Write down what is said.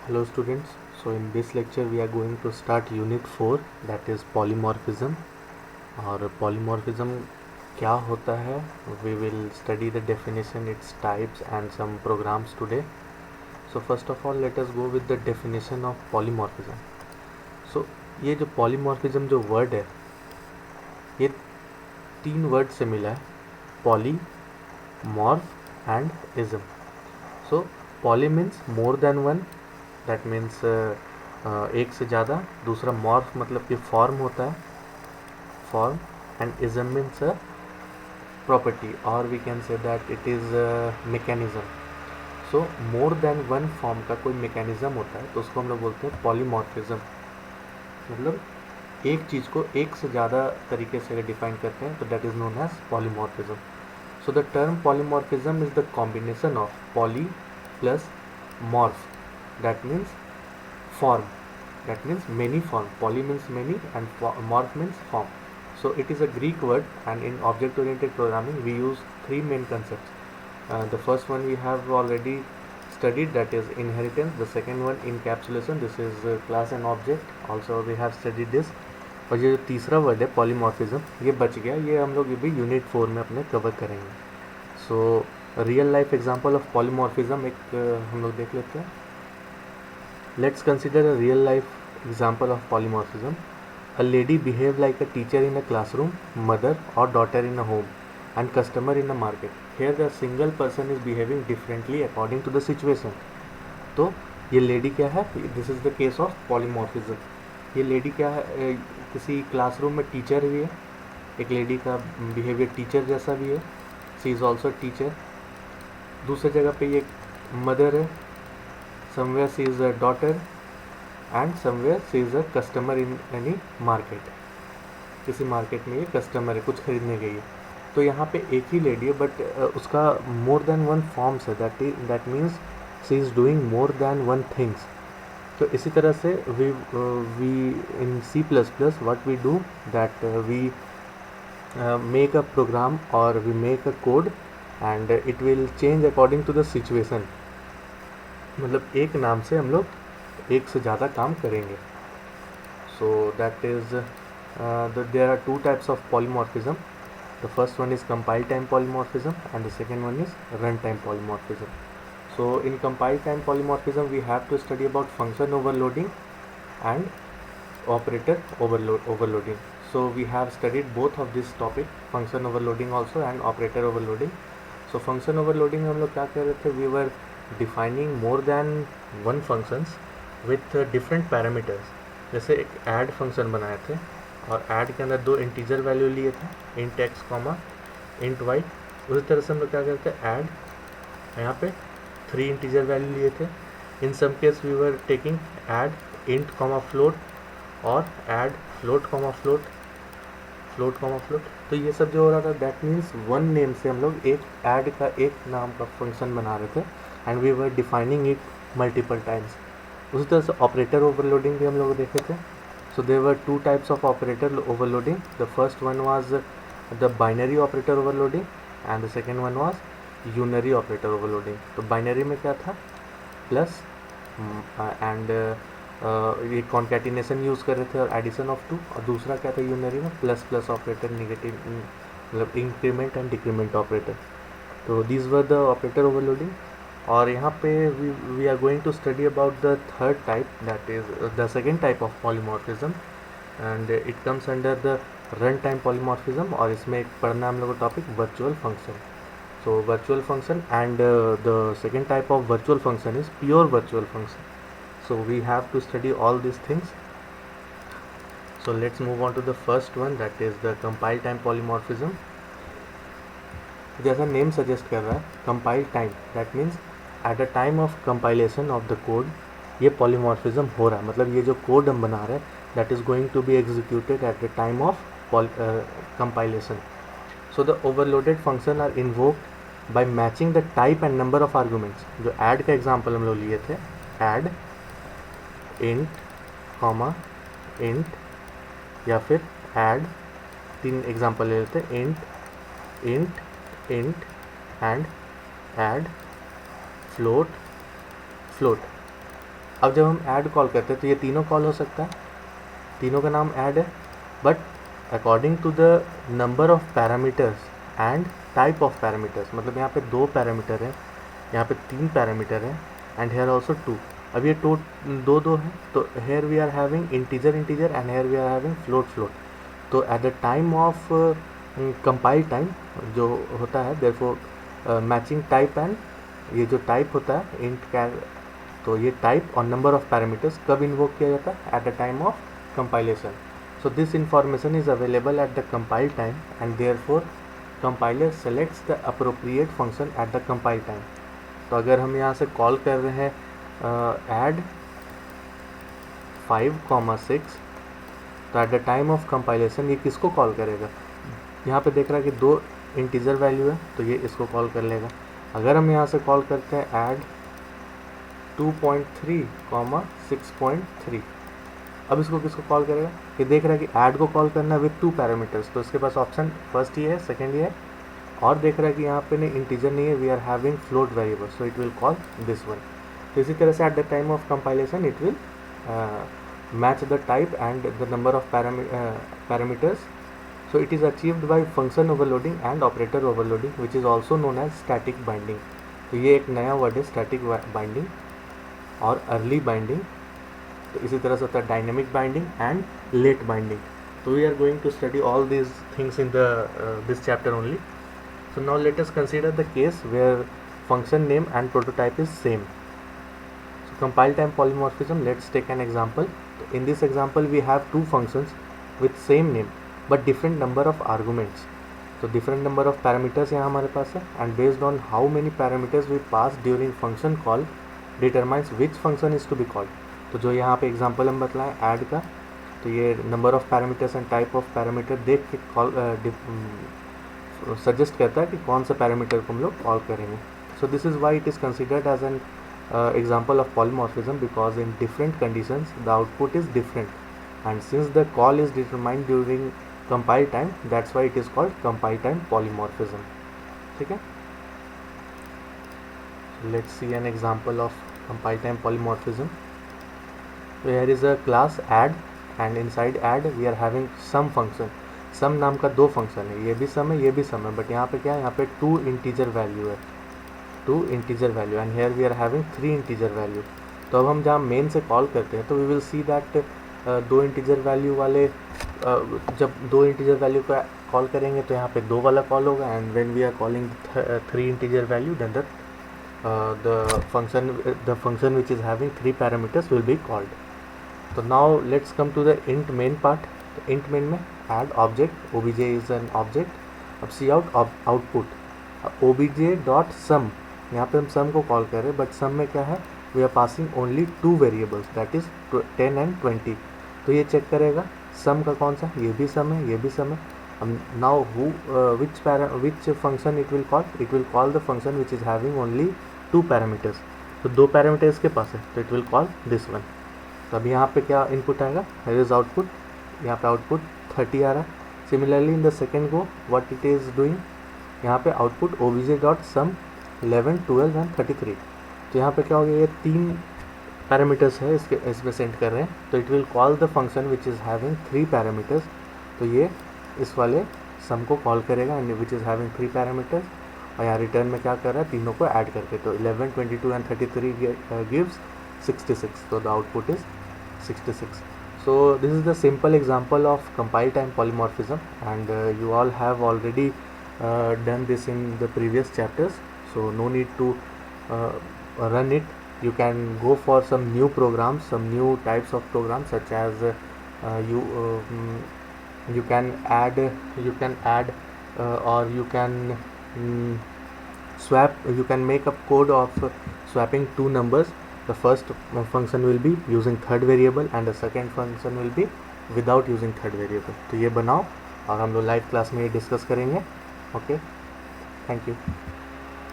Hello students, so in this lecture we are going to start unit 4, that is polymorphism. और polymorphism क्या होता है, we will study the definition, its types and some programs today. So first of all let us go with the definition of polymorphism. So ये जो polymorphism जो word है, ये तीन वर्ड से मिला है, poly, morph and ism. So poly means more than one, that means एक से ज़्यादा. दूसरा मॉर्फ मतलब कि फॉर्म होता है, form. And ism means property, और we can say that it is mechanism. So more than one form का कोई मैकेनिज्म होता है तो उसको हम लोग बोलते हैं पॉलीमॉर्फिज्म. मतलब एक चीज़ को एक से ज़्यादा तरीके से अगर डिफाइन करते हैं तो that is known as polymorphism. So the term polymorphism is the combination of poly plus morph. That means form, that means many form. Poly means many and morph means form. So it is a Greek word, and in object oriented programming we use three main concepts. The first one we have already studied, that is inheritance. The second one encapsulation, this is class and object, also we have studied this. और ये जो तीसरा word है polymorphism, ये बच गया, ये हम लोग ये भी यूनिट 4 में अपने कवर करेंगे. So real life example of polymorphism एक हम लोग देख लेते हैं. Let's consider a real life example of polymorphism. A lady behaved like a teacher in a classroom, mother or daughter in a home, and customer in a market. Here the single person is behaving differently according to the situation. तो ये lady क्या है? This is the case of polymorphism. ये lady क्या है? किसी classroom में teacher भी है, एक लेडी का बिहेवियर टीचर जैसा भी है, शी इज़ ऑल्सो टीचर. दूसरी जगह पे ये मदर है, somewhere she is a daughter, and somewhere she is a customer in any market. किसी मार्केट में ये कस्टमर है, कुछ खरीदने गई है. तो यहाँ पे एक ही लेडी है बट उसका मोर देन वन फॉर्म्स है, that means she is doing more than one things. तो इसी तरह से we in C++ what we do, that we make a program और we make a code and it will change according to the situation. मतलब एक नाम से हम लोग एक से ज़्यादा काम करेंगे. So that is there are two types of polymorphism. The first one is compile time polymorphism and the second one is run time polymorphism. So in compile time polymorphism we have to study about function overloading and operator overloading. So we have studied both of this topic, function overloading also and operator overloading. So function overloading में हम लोग क्या कर रहे थे, we were defining more than one functions with different parameters. जैसे एक add function बनाए थे और add के अंदर दो इंटीजर वैल्यू लिए थे, int x comma int y. उसी तरह से हम लोग क्या करते हैं, add यहाँ पे 3 इंटीजर वैल्यू लिए थे. In some case we were taking add int comma float और add float comma float, float comma float. तो ये सब जो हो रहा था दैट मीन्स वन नेम से हम लोग एक ऐड का एक नाम का फंक्शन बना रहे थे and we were defining it multiple times. उसी तरह से ऑपरेटर ओवरलोडिंग भी हम लोग देखे थे. So there were two types of operator overloading. The first one was the binary operator overloading and the second one was unary operator overloading. तो binary में क्या था, प्लस एंड ये कॉन्कैटिनेशन यूज़ कर रहे थे और एडिशन ऑफ 2. और दूसरा क्या था यूनरी में, प्लस प्लस ऑपरेटर, निगेटिव मतलब इंक्रीमेंट एंड डिक्रीमेंट ऑपरेटर. तो these were the operator overloading. और यहाँ पे we are going to study about the third type, that is the second type of polymorphism and it comes under the run time polymorphism. और इसमें एक पढ़ना हम लोग का topic virtual function. So virtual function and the second type of virtual function is pure virtual function. So we have to study all these things. So let's move on to the first one, that is the compile time polymorphism. जैसा name suggest कर रहा है, compile time, that means at the time of compilation of the code ये polymorphism हो रहा है. मतलब ये जो कोड हम बना रहे हैं that is going to be executed at the time of compilation. So the overloaded function are invoked by matching the type and number of arguments. जो add का example हम लोग लिए थे, add int कॉमा int या फिर add, 3 example ले लेते हैं, int एंड add float. अब जब हम ऐड कॉल करते हैं तो ये तीनों कॉल हो सकता है, तीनों का नाम ऐड है, but according to the number of parameters and type of parameters, मतलब यहाँ पे 2 पैरामीटर है, यहाँ पे 3 पैरामीटर है, एंड हेयर ऑल्सो 2। अब ये दो है, तो here we are having integer integer and here we are having float float. तो at the time of compile time जो होता है, देयरफॉर मैचिंग टाइप एंड ये जो टाइप होता है इंट कैर, तो ये टाइप और नंबर ऑफ पैरामीटर्स कब इन्वोक किया जाता है? Eight the time of compilation. So this information is available at the compile time and therefore compiler selects the appropriate function at the compile time. तो अगर हम यहाँ से कॉल कर रहे हैं add 5,6, तो at the time of compilation ये किसको कॉल करेगा? यहाँ पे देख रहा है कि 2 इंटीजर वैल्यू है, तो ये इसको कॉल कर लेगा। अगर हम यहाँ से कॉल करते हैं add 2.3, 6.3, अब इसको किसको कॉल करेगा? ये देख रहा है कि ऐड को कॉल करना है विथ 2 पैरामीटर्स, तो इसके पास ऑप्शन फर्स्ट ये है, सेकंड ये है, और देख रहा है कि यहाँ पे नहीं इंटीजर नहीं है, we are having float variable, so it will call this one. तो इसी तरह से at the time of compilation it will match the type and the number of parameters. So it is achieved by function overloading and operator overloading which is also known as static binding. तो ये एक नया word है, static binding और early binding. तो इसी तरह से होता है dynamic binding and late binding. तो we are going to study all these things in this chapter only. So now let us consider the case where function name and prototype is same. So compile time polymorphism, let's take an example. In this example we have 2 functions with same name but different number of arguments. So different number of parameters यहाँ हमारे पास है, and based on how many parameters we pass during function call determines which function is to be called. तो जो यहाँ पे example हम बतलाएं add का, तो ये number of parameters and type of parameter देख के कॉल सजेस्ट करता है कि कौन सा पैरामीटर को हम लोग कॉल करेंगे. So this is why it is considered as an example of polymorphism, because in different conditions the output is different, and since the call is determined during compile time, that's why it is called compile time polymorphism. ठीक है, let's see an example of compile time polymorphism. So here is a class add, and inside add we are having sum function. sum नाम का 2 function है, ये भी सम है ये भी सम है, बट यहाँ पे क्या है, यहाँ पे 2 इंटीजर वैल्यू है, 2 integer value, and here we are having 3 integer value. तो अब हम जहाँ मेन से कॉल करते हैं तो we will see that 2 integer value वाले जब 2 इंटीजर वैल्यू का कॉल करेंगे तो यहाँ पे 2 वाला कॉल होगा, and when we are calling 3 integer value then the function which is having 3 parameters will be called. So now let's come to the int main part. तो int main में add object, obj is an object. अब see out output obj dot sum, यहाँ पे हम sum को call कर रहे हैं, बट sum में क्या है, we are passing only 2 variables, that is 10 and 20. तो ये चेक करेगा sum का कौन सा, ये भी sum है ये भी sum है. Now which function it will call? It will call the function which is having only 2 parameters. तो 2 पैरामीटर्स के पास है, तो it will call this one. तो अब यहाँ पे क्या इनपुट आएगा, here is output, यहाँ पे आउटपुट 30 आ रहा है. Similarly in the second go what it is doing, यहाँ पे output obj dot sum 11, 12 and 33. तो यहाँ पे क्या हो गया, ये 3 पैरामीटर्स है इसमें सेंड कर रहे हैं, तो it will call the function which is having 3 parameters. तो ये इस वाले सम को कॉल करेगा and which is having 3 parameters, और यहाँ रिटर्न में क्या कर रहा है, तीनों को ऐड करके. तो 11, 22 एंड 33 गिव्स 66. तो the output is 66. So this is the simple example of compile time polymorphism, and you all have already done this in the previous chapters, so no need to run it. You can go for some new programs, some new types of programs, such as you can add or you can swap, you can make a code of swapping 2 numbers. The first function will be using third variable and the second function will be without using third variable. तो ये बनाओ और हम लोग live class में ये discuss करेंगे. Okay, thank you.